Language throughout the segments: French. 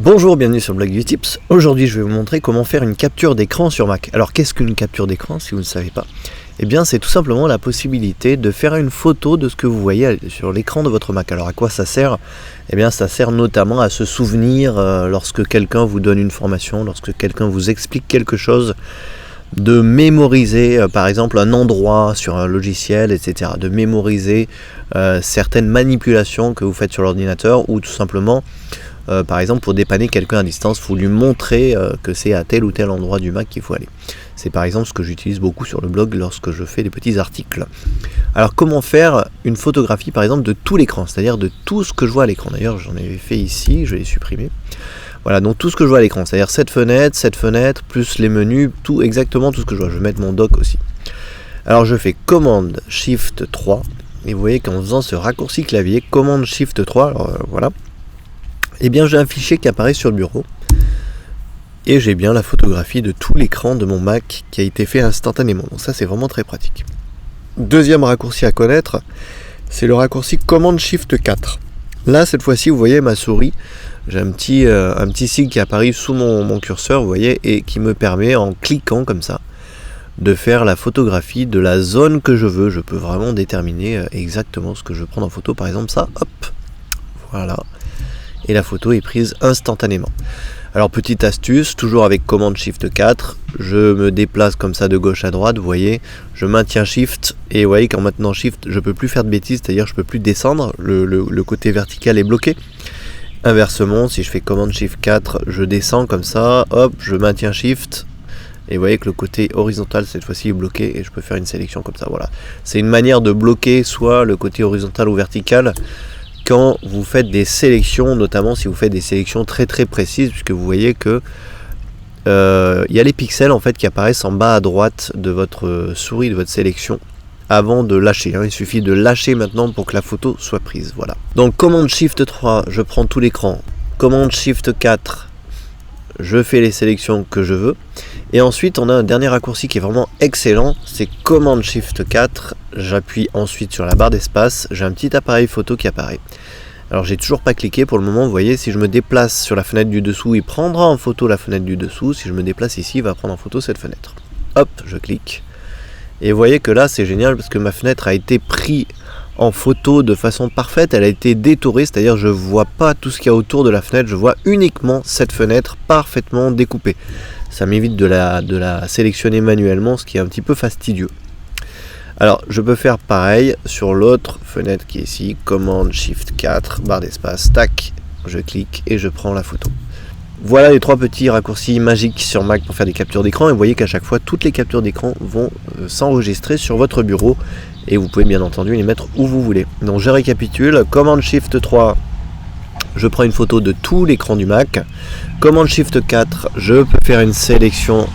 Bonjour, bienvenue sur le blog du Tips. Aujourd'hui je vais vous montrer comment faire une capture d'écran sur Mac. Alors qu'est-ce qu'une capture d'écran si vous ne savez pas? Eh bien c'est tout simplement la possibilité de faire une photo de ce que vous voyez sur l'écran de votre Mac. Alors à quoi ça sert? Eh bien ça sert notamment à se souvenir lorsque quelqu'un vous donne une formation, lorsque quelqu'un vous explique quelque chose, de mémoriser par exemple un endroit sur un logiciel, etc. De mémoriser certaines manipulations que vous faites sur l'ordinateur ou tout simplement par exemple pour dépanner quelqu'un à distance, il faut lui montrer que c'est à tel ou tel endroit du Mac qu'il faut aller. C'est par exemple ce que j'utilise beaucoup sur le blog lorsque je fais des petits articles. Alors comment faire une photographie par exemple de tout l'écran, c'est-à-dire de tout ce que je vois à l'écran. D'ailleurs j'en avais fait ici, je vais les supprimer. Voilà, donc tout ce que je vois à l'écran, c'est-à-dire cette fenêtre, plus les menus, tout exactement tout ce que je vois. Je vais mettre mon dock aussi. Alors je fais commande Shift 3, et vous voyez qu'en faisant ce raccourci clavier, commande Shift 3, alors voilà, et bien j'ai un fichier qui apparaît sur le bureau, et j'ai bien la photographie de tout l'écran de mon Mac qui a été fait instantanément. Donc ça c'est vraiment très pratique. Deuxième raccourci à connaître, c'est le raccourci commande Shift 4. Là cette fois-ci vous voyez ma souris, j'ai un petit sigle qui apparaît sous mon curseur, vous voyez, et qui me permet en cliquant comme ça de faire la photographie de la zone que je veux. Je peux vraiment déterminer exactement ce que je veux prendre en photo, par exemple ça, hop, voilà, et la photo est prise instantanément. Alors petite astuce, toujours avec commande Shift 4, je me déplace comme ça de gauche à droite, vous voyez, je maintiens Shift, et vous voyez qu'en maintenant Shift, je peux plus faire de bêtises, c'est-à-dire je peux plus descendre, le côté vertical est bloqué. Inversement, si je fais commande Shift 4, je descends comme ça, hop, je maintiens Shift, et vous voyez que le côté horizontal cette fois-ci est bloqué, et je peux faire une sélection comme ça, voilà. C'est une manière de bloquer soit le côté horizontal ou vertical, quand vous faites des sélections, notamment si vous faites des sélections très précises, puisque vous voyez que il y a les pixels en fait qui apparaissent en bas à droite de votre souris, de votre sélection, avant de lâcher, hein. Il suffit de lâcher maintenant pour que la photo soit prise, voilà. Donc commande Shift 3, je prends tout l'écran, commande Shift 4, je fais les sélections que je veux, et ensuite on a un dernier raccourci qui est vraiment excellent, c'est commande Shift 4, j'appuie ensuite sur la barre d'espace, j'ai un petit appareil photo qui apparaît. Alors j'ai toujours pas cliqué pour le moment, vous voyez, si je me déplace sur la fenêtre du dessous, il prendra en photo la fenêtre du dessous, si je me déplace ici, il va prendre en photo cette fenêtre. Hop, je clique, et vous voyez que là c'est génial parce que ma fenêtre a été prise en photo de façon parfaite, elle a été détourée, c'est-à-dire je vois pas tout ce qu'il y a autour de la fenêtre, je vois uniquement cette fenêtre parfaitement découpée. Ça m'évite de la sélectionner manuellement, ce qui est un petit peu fastidieux. Alors je peux faire pareil sur l'autre fenêtre qui est ici, commande Shift 4, barre d'espace, tac, je clique et je prends la photo. Voilà les trois petits raccourcis magiques sur Mac pour faire des captures d'écran, et vous voyez qu'à chaque fois toutes les captures d'écran vont s'enregistrer sur votre bureau, et vous pouvez bien entendu les mettre où vous voulez. Donc je récapitule, commande Shift 3, je prends une photo de tout l'écran du Mac, commande Shift 4, je peux faire une sélection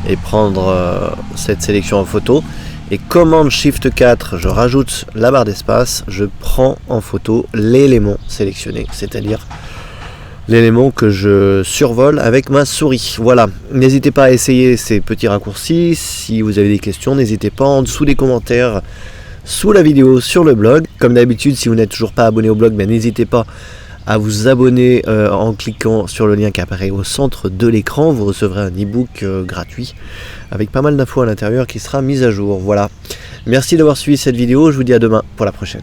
et prendre cette sélection en photo, et commande Shift 4, je rajoute la barre d'espace, je prends en photo l'élément sélectionné, c'est-à-dire l'élément que je survole avec ma souris. Voilà, n'hésitez pas à essayer ces petits raccourcis. Si vous avez des questions, n'hésitez pas en dessous des commentaires sous la vidéo sur le blog. Comme d'habitude, si vous n'êtes toujours pas abonné au blog, n'hésitez pas à vous abonner en cliquant sur le lien qui apparaît au centre de l'écran. Vous recevrez un e-book gratuit avec pas mal d'infos à l'intérieur qui sera mis à jour. Voilà, merci d'avoir suivi cette vidéo, je vous dis à demain pour la prochaine.